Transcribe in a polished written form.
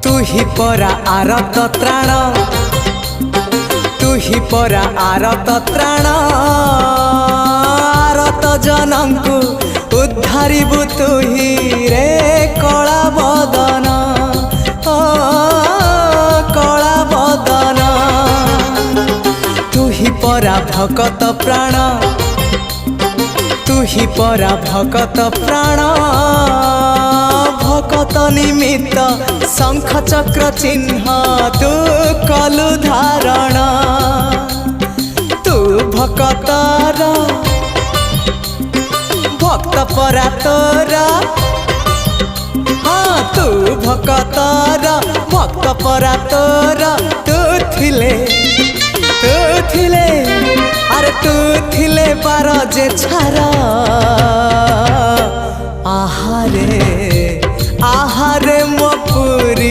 तू ही परा आरत त्राण तू ही परा आरत त्राण आरत जनम को उद्धारिबु तू ही रे कला बदन ओ कला बदन तू ही परा भगत प्राण तू ही परा भगत प्राण भगत निमित्त शंख चक्र चिन्ह तू कलु धारण तू भगतर भक्त परा तोर हाँ तू भगतर भक्त परा तोर तू थिले अरे तू थिले पार जे छारा आहारे आहारे